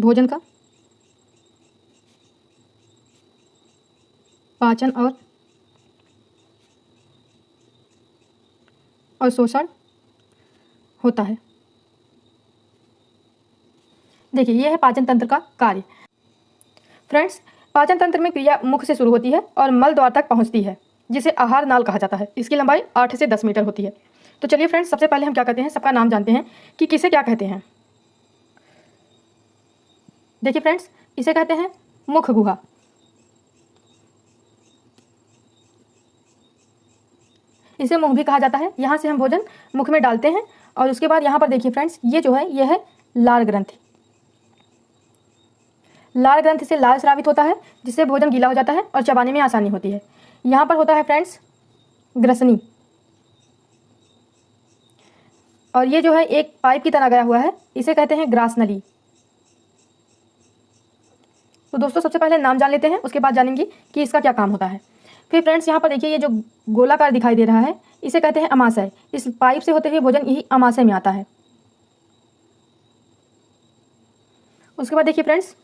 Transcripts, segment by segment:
भोजन का पाचन और अवशोषण होता है। देखिए, यह है पाचन तंत्र का कार्य। फ्रेंड्स, पाचन तंत्र में क्रिया मुख से शुरू होती है और मल द्वार तक पहुंचती है, जिसे आहार नाल कहा जाता है। इसकी लंबाई 8 से 10 मीटर होती है। तो चलिए फ्रेंड्स, सबसे पहले हम क्या कहते हैं, सबका नाम जानते हैं कि किसे क्या कहते हैं। देखिए फ्रेंड्स, इसे कहते हैं मुख गुहा। इसे मुंह भी कहा जाता है। यहाँ से हम भोजन मुख में डालते हैं और उसके बाद यहाँ पर देखिए फ्रेंड्स, ये जो है यह है लार ग्रंथि। लार ग्रंथि से लाल स्रावित होता है, जिससे भोजन गीला हो जाता है और चबाने में आसानी होती है। यहाँ पर होता है फ्रेंड्स ग्रसनी, और ये जो है एक पाइप की तरह गया हुआ है, इसे कहते हैं ग्रास नली। तो दोस्तों, सबसे पहले नाम जान लेते हैं, उसके बाद जानेंगे कि इसका क्या काम होता है। फिर फ्रेंड्स, यहाँ पर देखिए ये जो गोलाकार दिखाई दे रहा है, इसे कहते हैं अमाशय। इस पाइप से होते हुए भोजन यही अमाशय में आता है। उसके बाद देखिए फ्रेंड्स,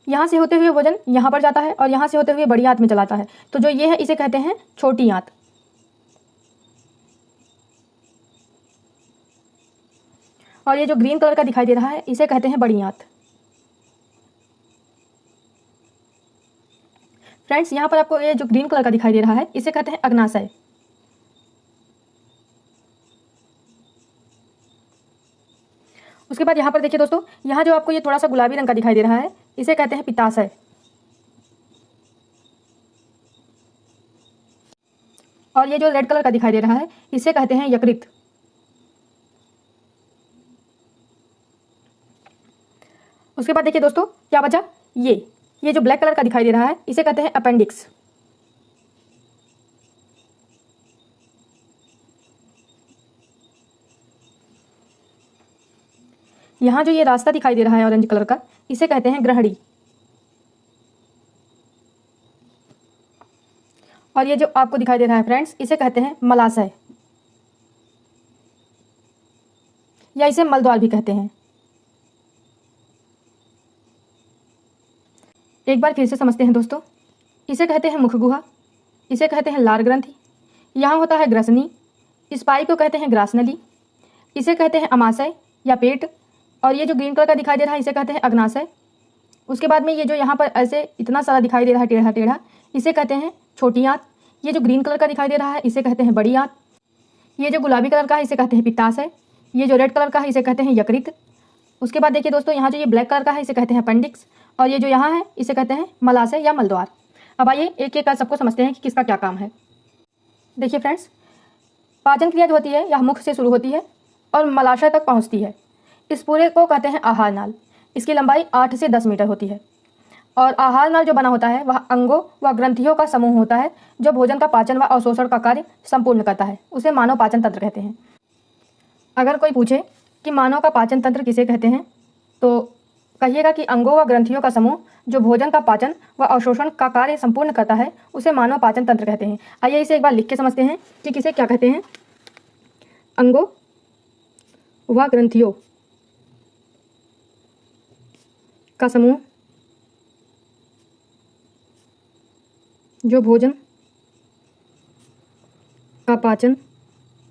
यहाँ से होते हुए भोजन यहाँ पर जाता है और यहाँ से होते हुए बड़ी आंत में चलाता है। तो जो ये है इसे कहते हैं छोटी आंत। और ये जो ग्रीन कलर का दिखाई दे रहा है, इसे कहते हैं बड़ी आंत। फ्रेंड्स, यहाँ पर आपको ये जो ग्रीन कलर का दिखाई दे रहा है, इसे कहते हैं अग्नाशय। उसके बाद यहाँ पर देखिए दोस्तों, यहाँ जो आपको ये थोड़ा सा गुलाबी रंग का दिखाई दे रहा है, इसे कहते हैं पित्ताशय। और ये जो रेड कलर का दिखाई दे रहा है, इसे कहते हैं यकृत। उसके बाद देखिए दोस्तों, क्या बचा, ये जो ब्लैक कलर का दिखाई दे रहा है, इसे कहते हैं अपेंडिक्स। यहाँ जो ये रास्ता दिखाई दे रहा है ऑरेंज कलर का, इसे कहते हैं ग्रहणी। और ये जो आपको दिखाई दे रहा है फ्रेंड्स, इसे कहते हैं मलाशय, या इसे मलद्वार भी कहते हैं। एक बार फिर से समझते हैं दोस्तों, इसे कहते हैं मुख गुहा, इसे कहते हैं लार ग्रंथि, यहाँ होता है ग्रसनी, इस पाइप को कहते हैं ग्रास नली, इसे कहते हैं अमाशय या पेट, और ये जो ग्रीन कलर का दिखाई दे रहा है, इसे कहते हैं अग्नाशय। उसके बाद में ये जो यहाँ पर ऐसे इतना सारा दिखाई दे रहा है टेढ़ा टेढ़ा, इसे कहते हैं छोटी आंत। ये जो ग्रीन कलर का दिखाई दे रहा है, इसे कहते हैं बड़ी आंत। ये जो गुलाबी कलर का है, इसे कहते हैं पित्ताशय। ये जो रेड कलर का है, इसे कहते हैं यकृत। उसके बाद देखिए दोस्तों, यहाँ जो ये ब्लैक कलर का है, इसे कहते हैं अपेंडिक्स, और ये जो यहाँ है, इसे कहते हैं मलाशय या मलद्वार। अब आइए एक एक का सबको समझते हैं कि किसका क्या काम है। देखिए फ्रेंड्स, पाचन क्रिया जो होती है यह मुख से शुरू होती है और मलाशय तक पहुँचती है। इस पूरे को कहते हैं आहार नाल। इसकी लंबाई 8 से 10 मीटर होती है। और आहार नाल जो बना होता है वह अंगों व ग्रंथियों का समूह होता है, जो भोजन का पाचन व अवशोषण का कार्य संपूर्ण करता है। उसे मानव पाचन तंत्र कहते हैं। अगर कोई पूछे कि मानव का पाचन तंत्र किसे कहते हैं, तो कहिएगा कि अंगों व ग्रंथियों का समूह जो भोजन का पाचन व अवशोषण का कार्य संपूर्ण करता है, उसे मानव पाचन तंत्र कहते हैं। आइए इसे एक बार लिख के समझते हैं कि किसे क्या कहते हैं। अंगों व ग्रंथियों का समूह जो भोजन का पाचन व अवशोषण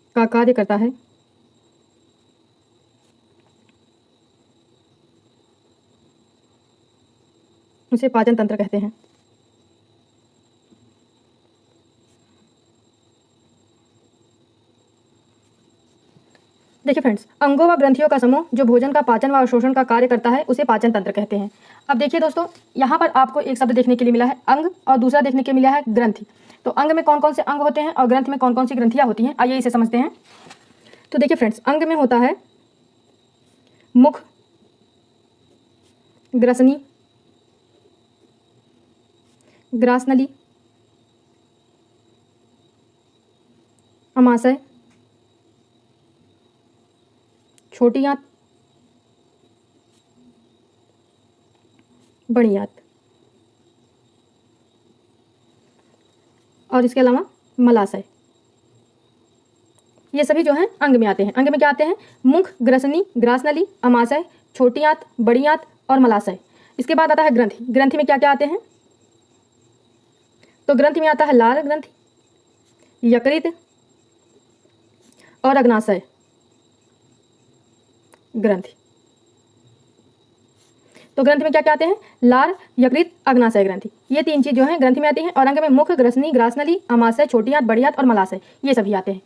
का कार्य करता है, उसे पाचन तंत्र कहते हैं। देखिए फ्रेंड्स, अंगों व ग्रंथियों का समूह जो भोजन का पाचन व अवशोषण का कार्य करता है, उसे पाचन तंत्र कहते हैं। अब देखिए दोस्तों, यहाँ पर आपको एक शब्द देखने के लिए मिला है अंग, और दूसरा देखने के लिए मिला है ग्रंथि। तो अंग में कौन कौन से अंग होते हैं और ग्रंथ में कौन कौन सी ग्रंथियाँ होती हैं, आइए इसे समझते हैं। तो देखिए फ्रेंड्स, अंग में होता है मुख, ग्रसनी, ग्रास नली, अमाशय, छोटी आंत, बड़ी आंत, और इसके अलावा मलाशय। ये सभी जो हैं अंग में आते हैं। अंग में क्या आते हैं? मुख, ग्रसनी, ग्रासनली, अमाशय, छोटी आंत, बड़ी आंत और मलाशय। इसके बाद आता है ग्रंथि। ग्रंथि में क्या क्या आते हैं? तो ग्रंथि में आता है लार ग्रंथि, यकृत और अग्नाशय ग्रंथि। तो ग्रंथि में क्या क्या आते हैं? लार, यकृत, अग्नाशय ग्रंथि। ये तीन चीज जो है ग्रंथि में आती हैं। और अंग में मुख, ग्रसनी, ग्रासनली, अमाशय, छोटी आंत, बड़ी आंत और मलाशय, ये सभी आते हैं।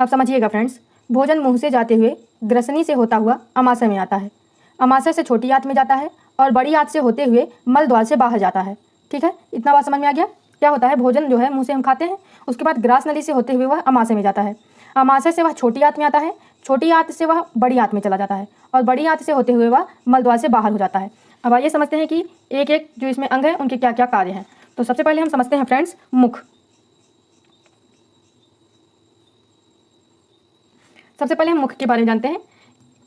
अब समझिएगा फ्रेंड्स, भोजन मुंह से जाते हुए ग्रसनी से होता हुआ अमाशय में आता है, अमाशय से छोटी आंत में जाता है और बड़ी आंत से होते हुए मल द्वार से बाहर जाता है। ठीक है, इतना बात समझ में आ गया? क्या होता है, भोजन जो है मुंह से हम खाते हैं, उसके बाद ग्रास नली से होते हुए वह अमाशय में जाता है, अमाशय से वह छोटी आंत में आता है, छोटी आंत से वह बड़ी आंत में चला जाता है और बड़ी आंत से होते हुए वह मल द्वार से बाहर हो जाता है। अब आइए समझते हैं कि एक एक जो इसमें अंग है उनके क्या क्या कार्य हैं। तो सबसे पहले हम समझते हैं फ्रेंड्स मुख। सबसे पहले हम मुख के बारे में जानते हैं।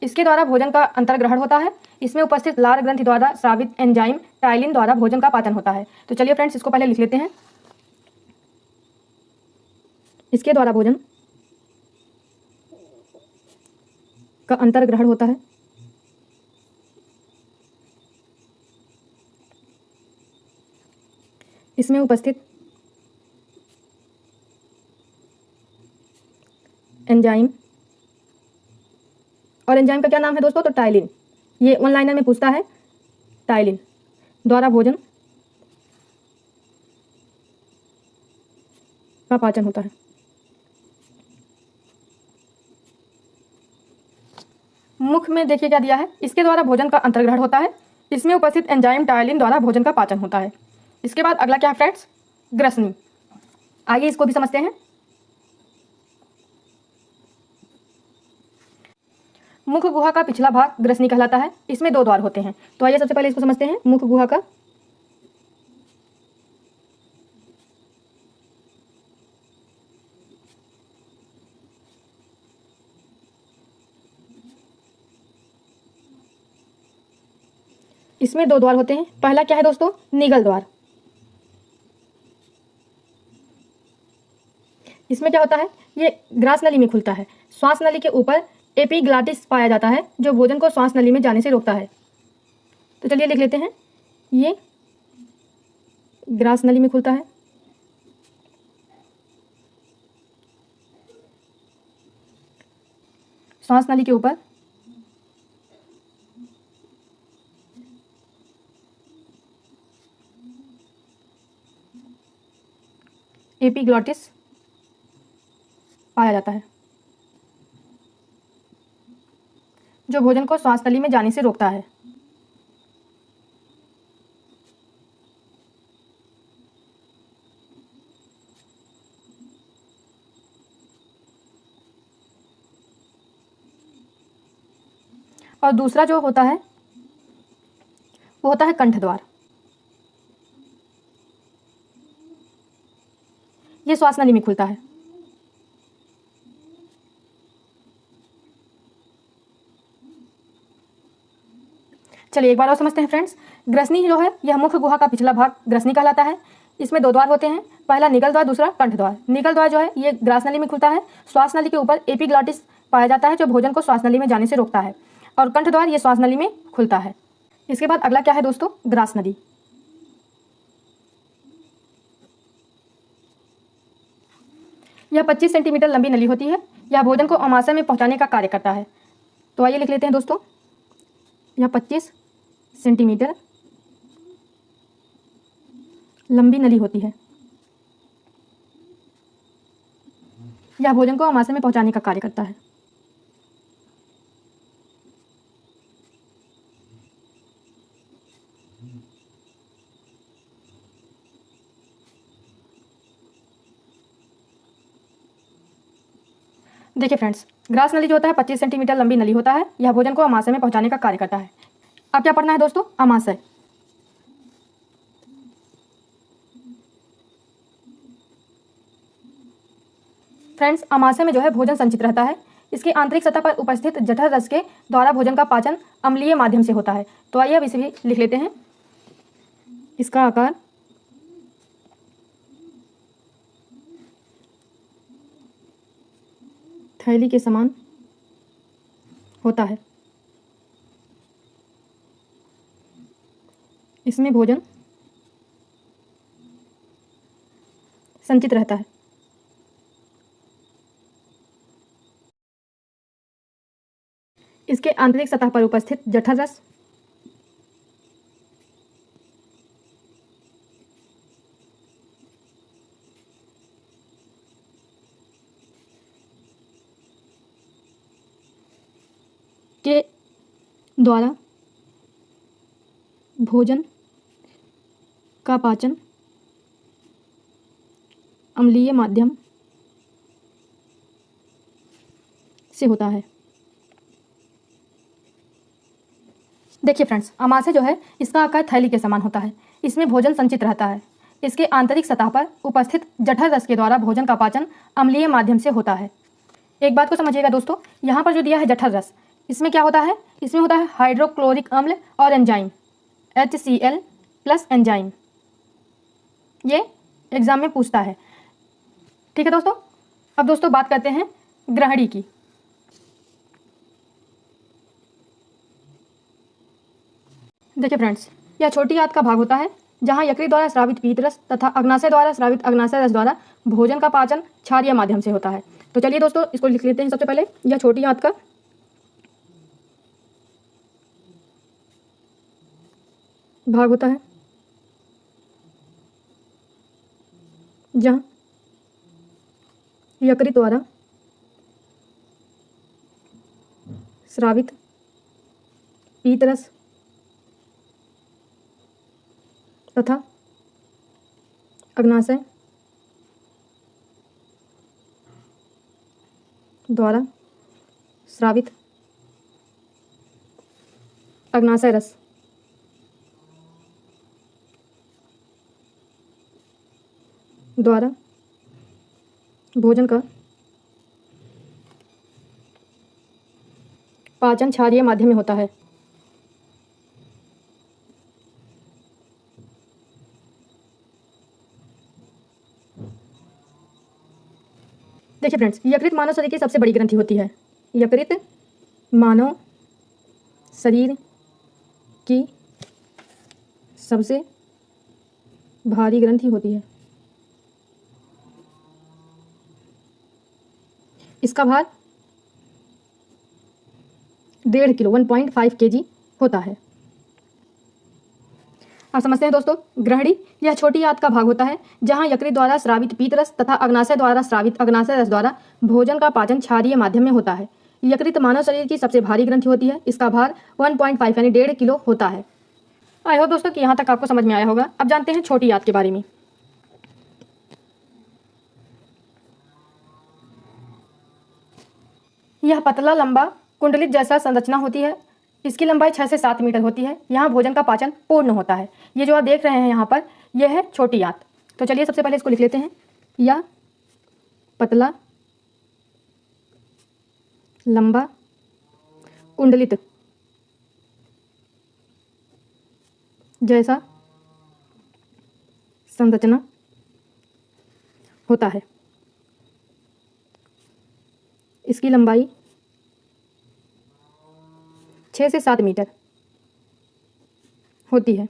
इसके द्वारा भोजन का अंतर्ग्रहण होता है। इसमें उपस्थित लार ग्रंथि द्वारा स्रावित एंजाइम टाइलिन द्वारा भोजन का पाचन होता है। तो चलिए फ्रेंड्स इसको पहले लिख लेते हैं। इसके द्वारा भोजन का अंतर्ग्रहण होता है। इसमें उपस्थित एंजाइम, और एंजाइम का क्या नाम है दोस्तों? तो टाइलिन। ये ऑनलाइनर में पूछता है। टाइलिन द्वारा भोजन का पाचन होता है। मुख में देखिए क्या दिया है, इसके द्वारा भोजन का अंतर्ग्रहण होता है। इसमें उपस्थित एंजाइम टाइलिन द्वारा भोजन का पाचन होता है। इसके बाद अगला क्या है फ्रेंड्स? ग्रसनी। आइए इसको भी समझते हैं। मुख गुहा का पिछला भाग ग्रसनी कहलाता है। इसमें दो द्वार होते हैं। तो आइए सबसे पहले इसको समझते हैं। मुख गुहा का इसमें दो द्वार होते हैं। पहला क्या है दोस्तों? निगल द्वार। इसमें क्या होता है, ये ग्रास नली में खुलता है। श्वास नली के ऊपर एपिग्लाटिस पाया जाता है जो भोजन को श्वास नली में जाने से रोकता है। तो चलिए लिख लेते हैं, ये ग्रास नली में खुलता है। श्वास नली के ऊपर एपिग्लॉटिस पाया जाता है जो भोजन को श्वास नली में जाने से रोकता है। और दूसरा जो होता है वो होता है कंठ द्वार। ये श्वास नली में खुलता है। चलिए एक बार और समझते हैं फ्रेंड्स। ग्रसनी जो है यह मुख गुहा का पिछला भाग ग्रसनी कहलाता है। इसमें दो द्वार होते हैं, पहला निगल द्वार, दूसरा कंठ द्वार। निगल द्वार जो है ये ग्रास नली में खुलता है। श्वास नली के ऊपर एपिग्लॉटिस पाया जाता है जो भोजन को श्वास नली में जाने से रोकता है। और कंठ द्वार ये श्वास नली में खुलता है। इसके बाद अगला क्या है दोस्तों? ग्रास नली। यह 25 सेंटीमीटर लंबी नली होती है। यह भोजन को अमाशय में पहुंचाने का कार्य करता है। तो आइए लिख लेते हैं दोस्तों, यह 25 सेंटीमीटर लंबी नली होती है। यह भोजन को अमाशय में पहुंचाने का कार्य करता है। देखिए फ्रेंड्स, ग्रास नली जो होता है 25 सेंटीमीटर लंबी नली होता है। यह भोजन को अमाशय में पहुंचाने का कार्य करता है। अब क्या पढ़ना है दोस्तों? अमाशय। फ्रेंड्स, अमाशय में जो है भोजन संचित रहता है। इसके आंतरिक सतह पर उपस्थित जठर रस के द्वारा भोजन का पाचन अम्लीय माध्यम से होता है। तो आइए अब इसे भी लिख लेते हैं। इसका आकार थैली के समान होता है। इसमें भोजन संचित रहता है। इसके आंतरिक सतह पर उपस्थित जठर रस के द्वारा भोजन का पाचन अम्लीय माध्यम से होता है। देखिए फ्रेंड्स, आमाशय जो है इसका आकार थैली के समान होता है। इसमें भोजन संचित रहता है। इसके आंतरिक सतह पर उपस्थित जठर रस के द्वारा भोजन का पाचन अम्लीय माध्यम से होता है। एक बात को समझिएगा दोस्तों, यहाँ पर जो दिया है जठर रस, इसमें क्या होता है? इसमें होता है हाइड्रोक्लोरिक अम्ल और एंजाइम, HCl प्लस एंजाइम। ये एग्जाम में पूछता है। ठीक है दोस्तों। अब दोस्तों बात करते हैं ग्रहणी की। देखिए फ्रेंड्स, यह छोटी आंत का भाग होता है जहाँ यकृत द्वारा स्रावित पीत रस तथा अग्नाशय द्वारा स्रावित अग्नाशय रस द्वारा भोजन का पाचन क्षारीय माध्यम से होता है। तो चलिए दोस्तों इसको लिख लेते हैं। सबसे पहले यह छोटी आंत का भाग होता है जहाँ यकृत द्वारा स्रावित पीत रस तथा अग्नाशय द्वारा स्रावित अग्नाशय रस द्वारा भोजन का पाचन क्षारीय माध्यम में होता है। देखिए फ्रेंड्स, यकृत मानव शरीर की सबसे बड़ी ग्रंथि होती है। यकृत मानव शरीर की सबसे भारी ग्रंथि होती है। इसका भार 1.5 किलो 1.5 kg होता है। आप समझते हैं दोस्तों, ग्रहणी यह छोटी आंत का भाग होता है जहां यकृत द्वारा स्रावित पीत रस तथा अग्नाशय द्वारा स्रावित अग्नाशय रस द्वारा भोजन का पाचन क्षारीय माध्यम में होता है। यकृत मानव शरीर की सबसे भारी ग्रंथि होती है। इसका भार 1.5 यानी 1.5 किलो होता है। आई होप दोस्तों कि यहाँ तक आपको समझ में आया होगा। अब जानते हैं छोटी आंत के बारे में। यह पतला लंबा कुंडलित जैसा संरचना होती है। इसकी लंबाई 6 से 7 मीटर होती है। यहाँ भोजन का पाचन पूर्ण होता है। ये जो आप देख रहे हैं यहाँ पर, यह है छोटी आंत। तो चलिए सबसे पहले इसको लिख लेते हैं। यह पतला लंबा कुंडलित जैसा संरचना होता है। इसकी लंबाई 6 से 7 मीटर होती है।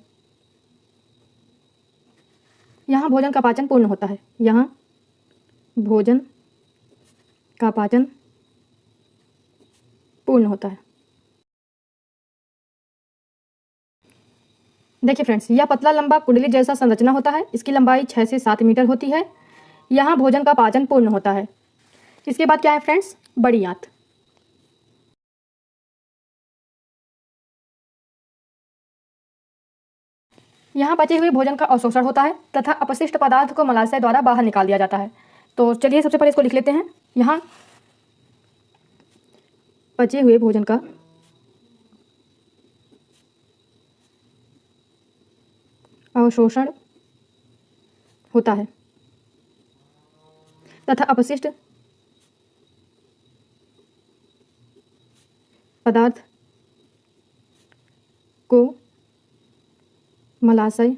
यहाँ भोजन का पाचन पूर्ण होता है। यहाँ भोजन का पाचन पूर्ण होता है। देखिए फ्रेंड्स, यह पतला लंबा कुंडली जैसा संरचना होता है। इसकी लंबाई 6 से 7 मीटर होती है। यहाँ भोजन का पाचन पूर्ण होता है। इसके बाद क्या है फ्रेंड्स? बड़ी आंत। यहाँ बचे हुए भोजन का अवशोषण होता है तथा अपशिष्ट पदार्थ को मलाशय द्वारा बाहर निकाल दिया जाता है। तो चलिए सबसे पहले इसको लिख लेते हैं। यहाँ बचे हुए भोजन का अवशोषण होता है तथा अपशिष्ट पदार्थ को मलाशय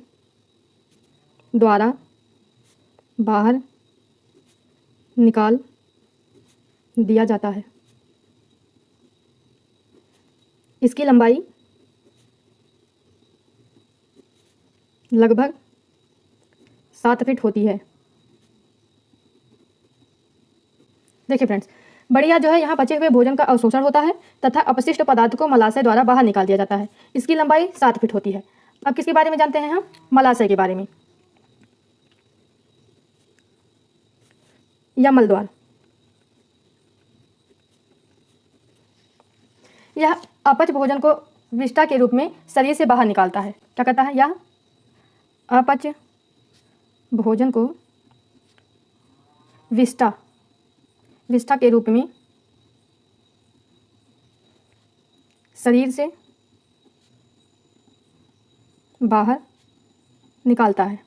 द्वारा बाहर निकाल दिया जाता है। इसकी लंबाई लगभग 7 फीट होती है। देखिए फ्रेंड्स, बढ़िया जो है यहाँ बचे हुए भोजन का अवशोषण होता है तथा अपशिष्ट पदार्थ को मलाशय द्वारा बाहर निकाल दिया जाता है। इसकी लंबाई 7 फीट होती है। अब किसके बारे में जानते हैं हम? मलाशय के बारे में या मलद्वार। यह अपच भोजन को विष्ठा के रूप में शरीर से बाहर निकालता है। क्या कहता है? यह अपच भोजन को विष्ठा के रूप में शरीर से बाहर निकालता है।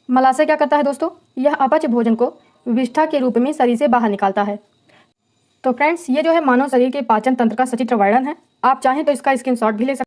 मलाशय क्या करता है दोस्तों? यह अपच भोजन को विष्ठा के रूप में शरीर से बाहर निकालता है। तो फ्रेंड्स, ये जो है मानव शरीर के पाचन तंत्र का सचित्र वर्णन है। आप चाहें तो इसका स्क्रीनशॉट भी ले सकते हैं।